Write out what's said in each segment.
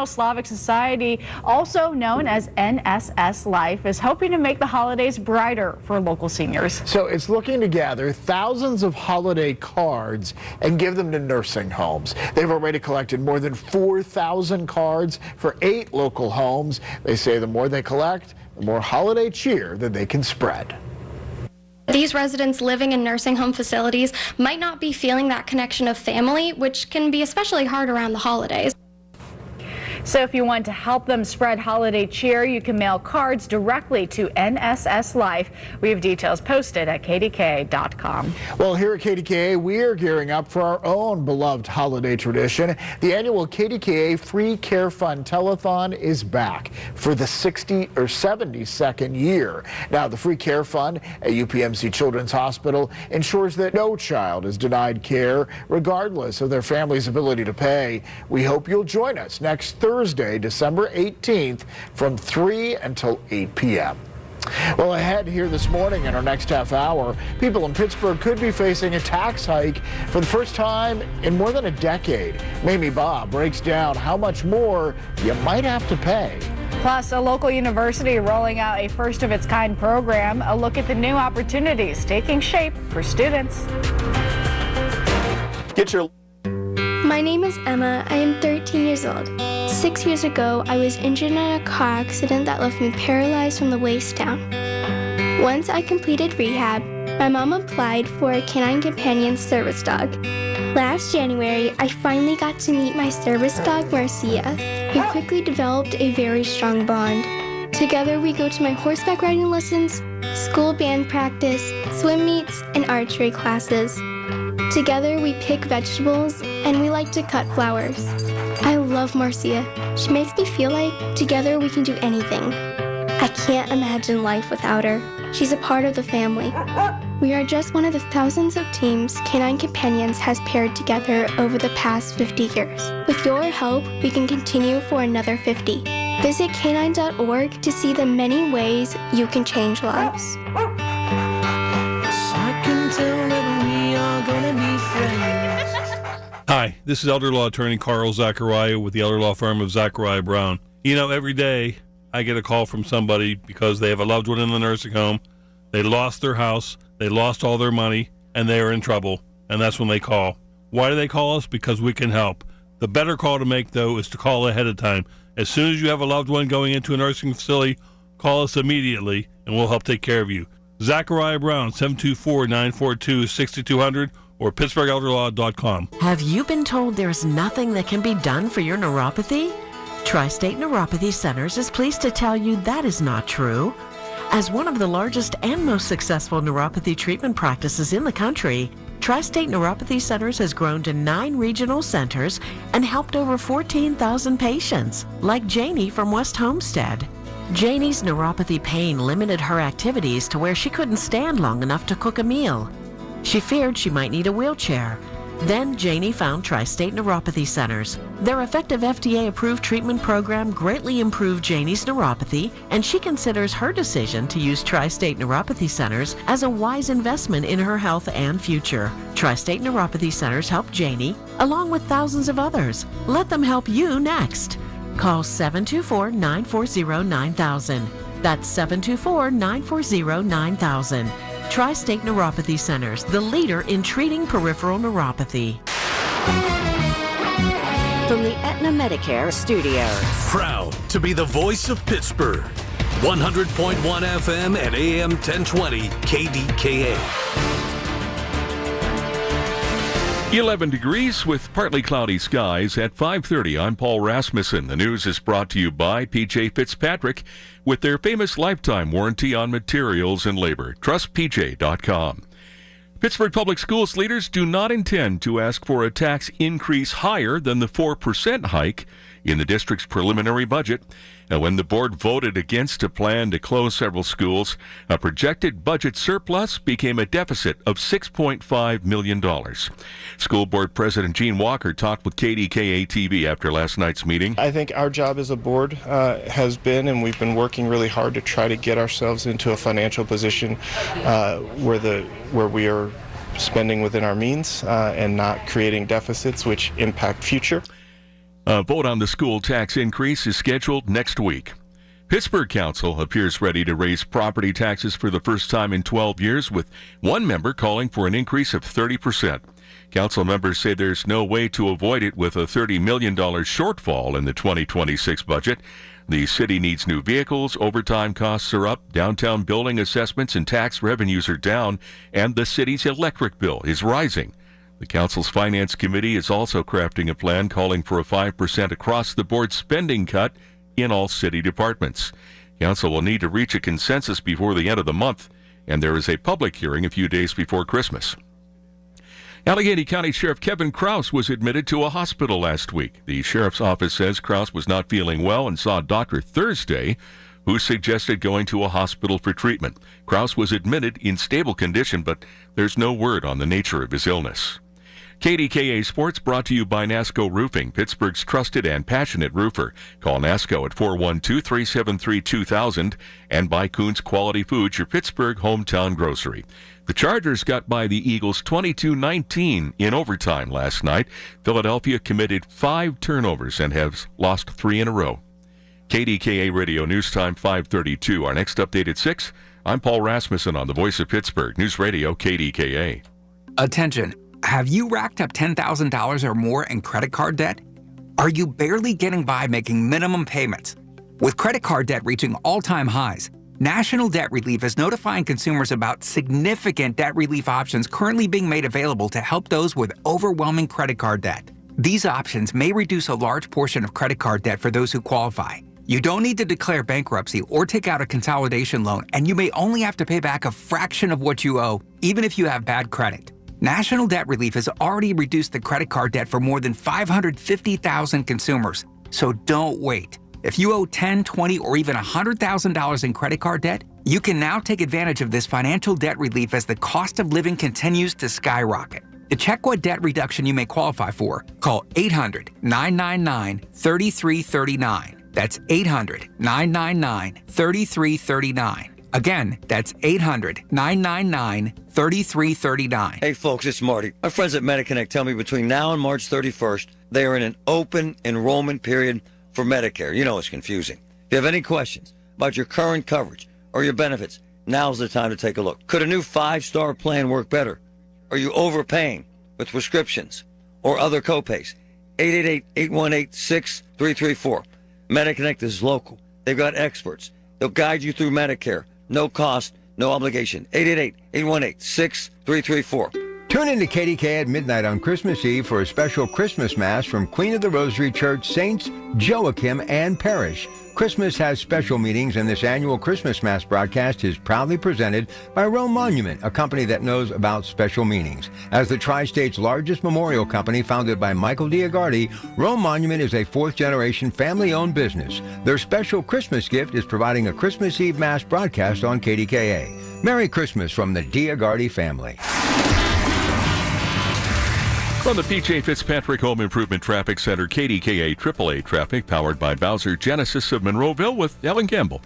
Slavic Society, also known as NSS Life, is hoping to make the holidays brighter for local seniors. So it's looking to gather thousands of holiday cards and give them to nursing homes. They've already collected more than 4,000 cards for 8 local homes. They say the more they collect, the more holiday cheer that they can spread. These residents living in nursing home facilities might not be feeling that connection of family, which can be especially hard around the holidays. So if you want to help them spread holiday cheer, you can mail cards directly to NSS Life. We have details posted at KDKA.com. Well, here at KDKA, we are gearing up for our own beloved holiday tradition. The annual KDKA Free Care Fund Telethon is back for the 72nd year. Now, the Free Care Fund at UPMC Children's Hospital ensures that no child is denied care, regardless of their family's ability to pay. We hope you'll join us next Thursday, December 18th from 3 until 8 p.m. Well, ahead here this morning in our next half hour, people in Pittsburgh could be facing a tax hike for the first time in more than a decade. Mamie Bob breaks down how much more you might have to pay. Plus, a local university rolling out a first-of-its-kind program. A look at the new opportunities taking shape for students. My name is Emma. I am 13 years old. 6 years ago, I was injured in a car accident that left me paralyzed from the waist down. Once I completed rehab, my mom applied for a canine companion service dog. Last January, I finally got to meet my service dog, Marcia. We quickly developed a very strong bond. Together, we go to my horseback riding lessons, school band practice, swim meets, and archery classes. Together, we pick vegetables, and we like to cut flowers. I love Marcia. She makes me feel like together we can do anything. I can't imagine life without her. She's a part of the family. We are just one of the thousands of teams Canine Companions has paired together over the past 50 years. With your help, we can continue for another 50. Visit canine.org to see the many ways you can change lives. Hi, this is elder law attorney Carl Zachariah with the elder law firm of Zachariah Brown. You know, every day I get a call from somebody because they have a loved one in the nursing home, they lost their house, they lost all their money, and they are in trouble, and that's when they call. Why do they call us? Because we can help. The better call to make, though, is to call ahead of time. As soon as you have a loved one going into a nursing facility, call us immediately, and we'll help take care of you. Zachariah Brown, 724-942-6200, or PittsburghElderLaw.com. Have you been told there's nothing that can be done for your neuropathy? Tri-State Neuropathy Centers is pleased to tell you that is not true. As one of the largest and most successful neuropathy treatment practices in the country, Tri-State Neuropathy Centers has grown to 9 regional centers and helped over 14,000 patients, like Janie from West Homestead. Janie's neuropathy pain limited her activities to where she couldn't stand long enough to cook a meal. She feared she might need a wheelchair. Then Janie found Tri-State Neuropathy Centers. Their effective FDA-approved treatment program greatly improved Janie's neuropathy, and she considers her decision to use Tri-State Neuropathy Centers as a wise investment in her health and future. Tri-State Neuropathy Centers helped Janie, along with thousands of others. Let them help you next. Call 724-940-9000. That's 724-940-9000. Tri-State Neuropathy Centers, the leader in treating peripheral neuropathy. From the Aetna Medicare Studios. Proud to be the voice of Pittsburgh. 100.1 FM and AM 1020 KDKA. 11 degrees with partly cloudy skies at 5:30. I'm Paul Rasmussen. The news is brought to you by PJ Fitzpatrick with their famous lifetime warranty on materials and labor. TrustPJ.com. Pittsburgh Public Schools leaders do not intend to ask for a tax increase higher than the 4% hike in the district's preliminary budget. Now, when the board voted against a plan to close several schools, a projected budget surplus became a deficit of $6.5 million. School Board President Gene Walker talked with KDKA-TV after last night's meeting. I think our job as a board has been, and we've been working really hard to try to get ourselves into a financial position where we are spending within our means and not creating deficits which impact future. A vote on the school tax increase is scheduled next week. Pittsburgh Council appears ready to raise property taxes for the first time in 12 years, with one member calling for an increase of 30%. Council members say there's no way to avoid it with a $30 million shortfall in the 2026 budget. The city needs new vehicles, overtime costs are up, downtown building assessments and tax revenues are down, and the city's electric bill is rising. The council's finance committee is also crafting a plan calling for a 5% across-the-board spending cut in all city departments. Council will need to reach a consensus before the end of the month, and there is a public hearing a few days before Christmas. Allegheny County Sheriff Kevin Krause was admitted to a hospital last week. The sheriff's office says Krause was not feeling well and saw a doctor Thursday who suggested going to a hospital for treatment. Krause was admitted in stable condition, but there's no word on the nature of his illness. KDKA Sports brought to you by NASCO Roofing, Pittsburgh's trusted and passionate roofer. Call NASCO at 412-373-2000 and by Coons Quality Foods, your Pittsburgh hometown grocery. The Chargers got by the Eagles 22-19 in overtime last night. Philadelphia committed 5 turnovers and has lost 3 in a row. KDKA Radio News Time 5:32. Our next update at 6. I'm Paul Rasmussen on the Voice of Pittsburgh News Radio KDKA. Attention. Have you racked up $10,000 or more in credit card debt? Are you barely getting by making minimum payments? With credit card debt reaching all-time highs, National Debt Relief is notifying consumers about significant debt relief options currently being made available to help those with overwhelming credit card debt. These options may reduce a large portion of credit card debt for those who qualify. You don't need to declare bankruptcy or take out a consolidation loan, and you may only have to pay back a fraction of what you owe, even if you have bad credit. National Debt Relief has already reduced the credit card debt for more than 550,000 consumers. So don't wait. If you owe $10,000, $20,000, or even $100,000 in credit card debt, you can now take advantage of this financial debt relief as the cost of living continues to skyrocket. To check what debt reduction you may qualify for, call 800-999-3339. That's 800-999-3339. Again, that's 800-999-3339. Hey folks, it's Marty. My friends at MediConnect tell me between now and March 31st, they are in an open enrollment period for Medicare. You know it's confusing. If you have any questions about your current coverage or your benefits, now's the time to take a look. Could a new 5-star plan work better? Are you overpaying with prescriptions or other copays? 888-818-6334. MediConnect is local. They've got experts. They'll guide you through Medicare. No cost, no obligation. 888-818-6334. Tune in to KDKA at midnight on Christmas Eve for a special Christmas Mass from Queen of the Rosary Church Saints Joachim and Parish. Christmas has special meetings, and this annual Christmas Mass broadcast is proudly presented by Rome Monument, a company that knows about special meanings. As the Tri-State's largest memorial company founded by Michael Diagardi, Rome Monument is a 4th-generation family-owned business. Their special Christmas gift is providing a Christmas Eve Mass broadcast on KDKA. Merry Christmas from the Diagardi family. From the P.J. Fitzpatrick Home Improvement Traffic Center, KDKA AAA traffic powered by Bowser Genesis of Monroeville with Ellen Campbell.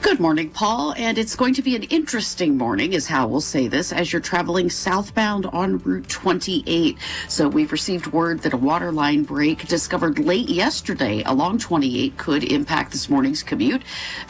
Good morning, Paul, and it's going to be an interesting morning is how we'll say this as you're traveling southbound on Route 28. So we've received word that a water line break discovered late yesterday along 28 could impact this morning's commute.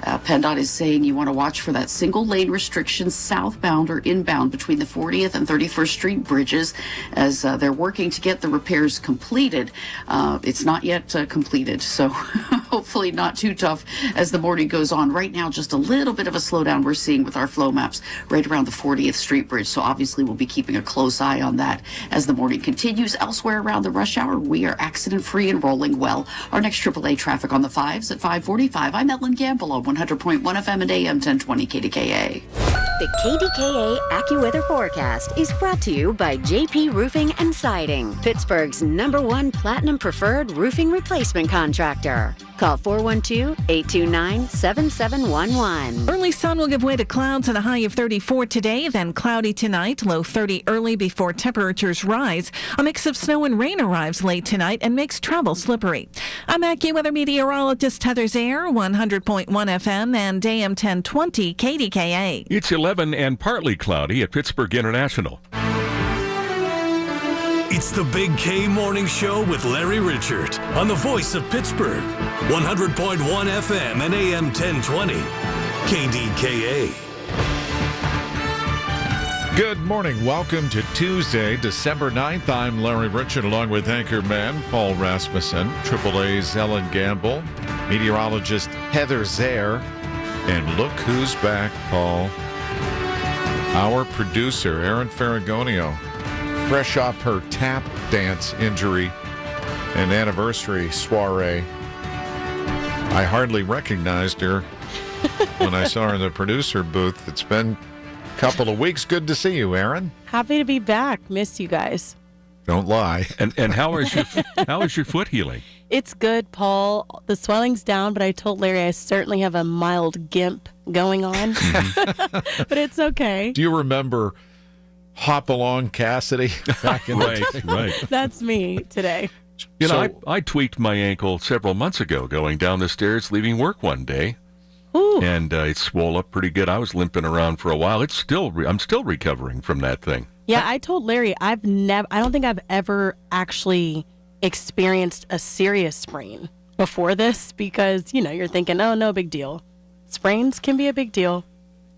PennDOT is saying you want to watch for that single lane restriction southbound or inbound between the 40th and 31st Street bridges as they're working to get the repairs completed. It's not yet completed, so hopefully not too tough as the morning goes on. Right now, just a little bit of a slowdown we're seeing with our flow maps right around the 40th Street Bridge. So obviously we'll be keeping a close eye on that as the morning continues. Elsewhere around the rush hour, we are accident free and rolling well. Our next AAA traffic on the 5s at 5:45. I'm Ellen Gamble on 100.1 FM and AM 1020 KDKA. The KDKA AccuWeather forecast is brought to you by JP Roofing and Siding, Pittsburgh's #1 Platinum Preferred Roofing Replacement Contractor. Call 412-829-7711. Early sun will give way to clouds and a high of 34 today, then cloudy tonight, low 30 early before temperatures rise. A mix of snow and rain arrives late tonight and makes travel slippery. I'm AccuWeather meteorologist Heather Zaire, 100.1 FM and AM 1020 KDKA. It's 11 and partly cloudy at Pittsburgh International. It's the Big K Morning Show with Larry Richert on the voice of Pittsburgh. 100.1 FM and AM 1020. KDKA. Good morning. Welcome to Tuesday, December 9th. I'm Larry Richert along with anchorman Paul Rasmussen, AAA's Ellen Gamble, meteorologist Heather Zare, and look who's back, Paul. Our producer, Erin Ferragonio, fresh off her tap dance injury and anniversary soiree. I hardly recognized her when I saw her in the producer booth. It's been a couple of weeks. Good to see you, Erin. Happy to be back. Missed you guys. Don't lie. And how is your foot healing? It's good, Paul. The swelling's down, but I told Larry I certainly have a mild gimp going on. But it's okay. Do you remember Hop-Along Cassidy back in the day? Right. That's me today. You know, I tweaked my ankle several months ago going down the stairs leaving work one day. Ooh. And it swole up pretty good. I was limping around for a while. I'm still recovering from that thing. Yeah, I told Larry I don't think I've ever actually experienced a serious sprain before this because, you're thinking, oh, no big deal. Sprains can be a big deal.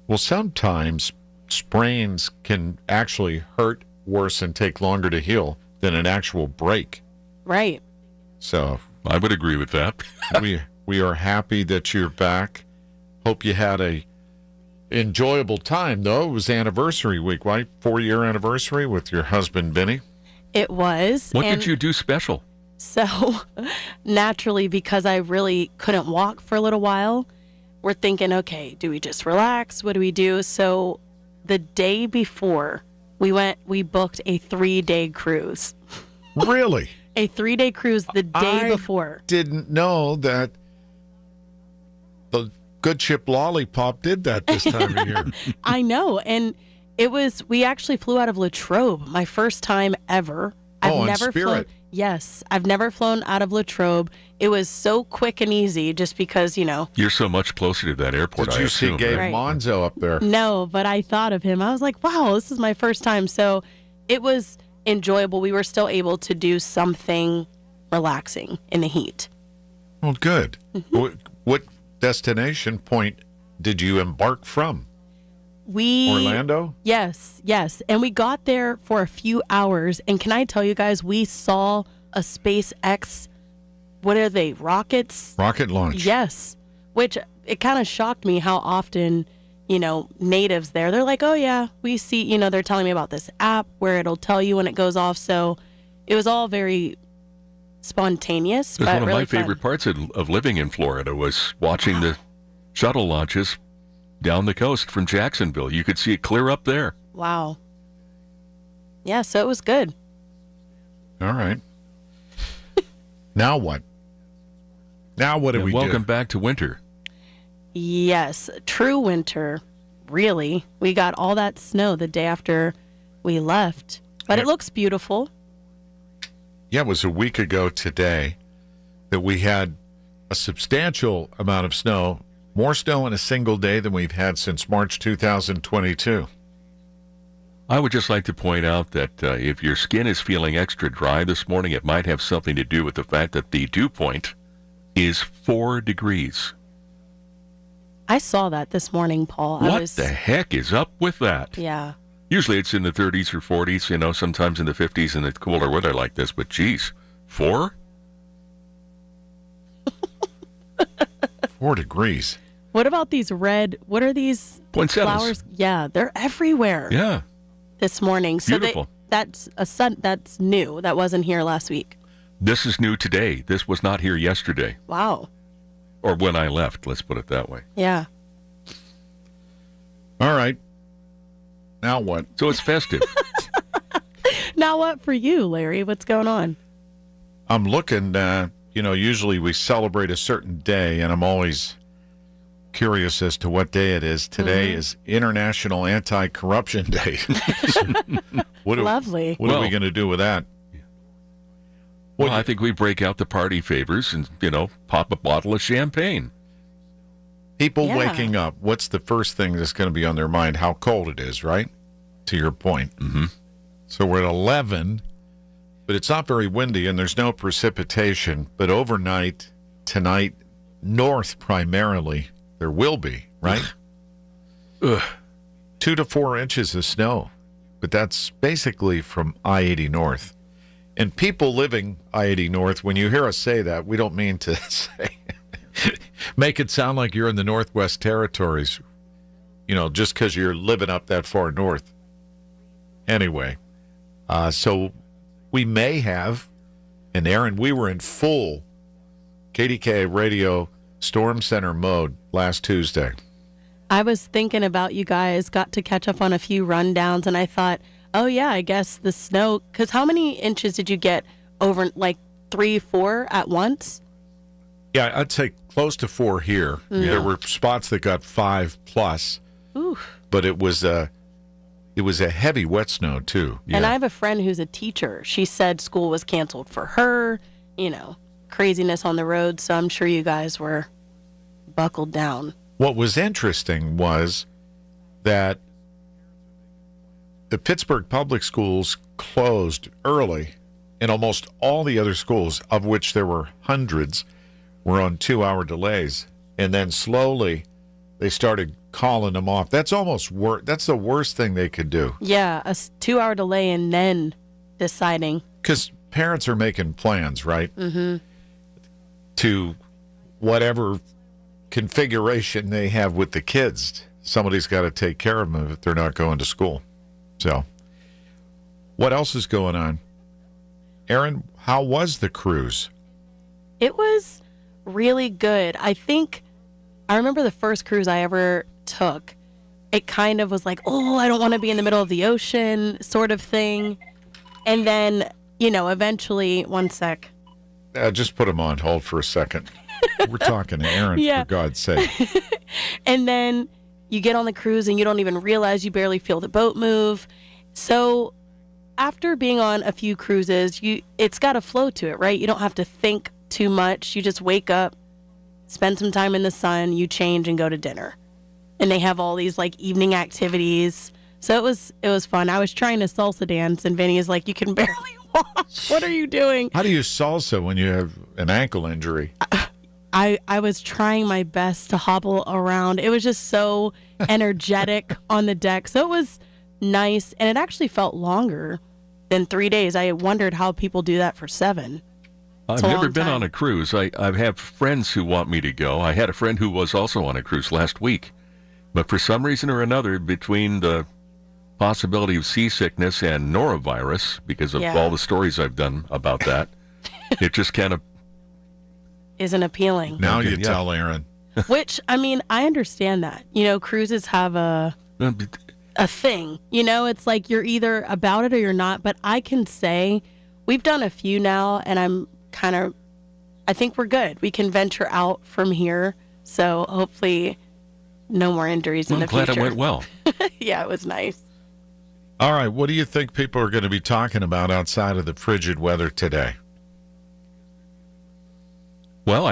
Well, sometimes sprains can actually hurt worse and take longer to heal than an actual break. Right. So I would agree with that. we are happy that you're back. Hope you had a enjoyable time, though. It was anniversary week, right? 4-year anniversary with your husband, Benny. It was. What did you do special? So, naturally, because I really couldn't walk for a little while, we're thinking, okay, do we just relax? What do we do? So, the day before, we booked a 3-day cruise. Really? A 3-day cruise the day before. Didn't know that the Good Ship Lollipop did that this time of year. I know. And we actually flew out of Latrobe, my first time ever. I've never Spirit. Yes. I've never flown out of Latrobe. It was so quick and easy just because, You're so much closer to that airport, Did you see Gabe Monzo up there? No, but I thought of him. I was like, wow, this is my first time. So it was enjoyable. We were still able to do something relaxing in the heat. Well, good. Mm-hmm. What destination point did you embark from? Orlando? Yes. And we got there for a few hours. And can I tell you guys, we saw a SpaceX, what are they, rockets? Rocket launch. Yes. Which it kind of shocked me how often, natives there, they're like, oh yeah, we see, they're telling me about this app where it'll tell you when it goes off. So it was all very spontaneous. It was one of really my favorite parts of living in Florida was watching the shuttle launches down the coast from Jacksonville. You could see it clear up there. Wow. Yeah, so it was good. All right. Now what? Now what do we do? Welcome back to winter. Yes, true winter. Really. We got all that snow the day after we left. But it looks beautiful. Yeah, it was a week ago today that we had a substantial amount of snow, more snow in a single day than we've had since March 2022. I would just like to point out that if your skin is feeling extra dry this morning, it might have something to do with the fact that the dew point is 4 degrees. I saw that this morning, Paul. What the heck is up with that? Yeah. Usually it's in the 30s or 40s, sometimes in the 50s in the cooler weather like this. But geez, 4? 4 degrees. What about these what are these poinsettias? Flowers? Yeah, they're everywhere. Yeah. This morning. So beautiful. That's new. That wasn't here last week. This is new today. This was not here yesterday. Wow. Or when I left, let's put it that way. Yeah. All right. Now what? So it's festive. Now what for you, Larry? What's going on? I'm looking, usually we celebrate a certain day, and I'm always curious as to what day it is. Today is International Anti-Corruption Day. Lovely. What are we going to do with that? Well, I think we break out the party favors and, pop a bottle of champagne. People waking up, what's the first thing that's going to be on their mind? How cold it is, right? To your point. Mm-hmm. So we're at 11. But it's not very windy, and there's no precipitation. But overnight, tonight, north primarily, there will be, right? 2 to 4 inches of snow. But that's basically from I-80 North. And people living I-80 North, when you hear us say that, we don't mean to say, make it sound like you're in the Northwest Territories, just because you're living up that far north. Anyway, so we may have, and Aaron, we were in full KDKA radio Storm Center mode last Tuesday. I was thinking about you guys, got to catch up on a few rundowns, and I thought, oh, yeah, I guess the snow, because how many inches did you get over, like 3, 4 at once? Yeah, I'd say close to 4 here. Mm. There were spots that got 5 plus, but it was a heavy wet snow, too. And I have a friend who's a teacher. She said school was canceled for her, craziness on the road, so I'm sure you guys were buckled down. What was interesting was that the Pittsburgh Public Schools closed early, and almost all the other schools, of which there were hundreds, were on 2-hour delays. And then slowly they started calling them off. That's almost that's the worst thing they could do. Yeah, a 2-hour delay and then deciding. Because parents are making plans, right? Mm-hmm. To whatever configuration they have with the kids. Somebody's got to take care of them if they're not going to school. So, what else is going on? Aaron, how was the cruise? It was really good. I remember the first cruise I ever took. It kind of was like, oh, I don't want to be in the middle of the ocean sort of thing. And then, eventually, one sec. Just put him on hold for a second. We're talking to Aaron, for God's sake. And then you get on the cruise and you don't even realize, you barely feel the boat move. So after being on a few cruises, it's got a flow to it, right? You don't have to think too much. You just wake up, spend some time in the sun, you change and go to dinner. And they have all these like evening activities. So it was fun. I was trying to salsa dance and Vinny is like, you can barely walk. What are you doing? How do you salsa when you have an ankle injury? I was trying my best to hobble around. It was just so energetic on the deck. So it was nice. And it actually felt longer than 3 days. I wondered how people do that for 7. I've never been on a cruise. I have friends who want me to go. I had a friend who was also on a cruise last week. But for some reason or another, between the possibility of seasickness and norovirus, because of all the stories I've done about that, it just kind of isn't appealing. Now you tell Aaron. Which, I understand that. Cruises have a thing. It's like you're either about it or you're not. But I can say we've done a few now, and I think we're good. We can venture out from here. So hopefully no more injuries in the future. I'm glad it went well. Yeah, it was nice. All right, what do you think people are going to be talking about outside of the frigid weather today? Well,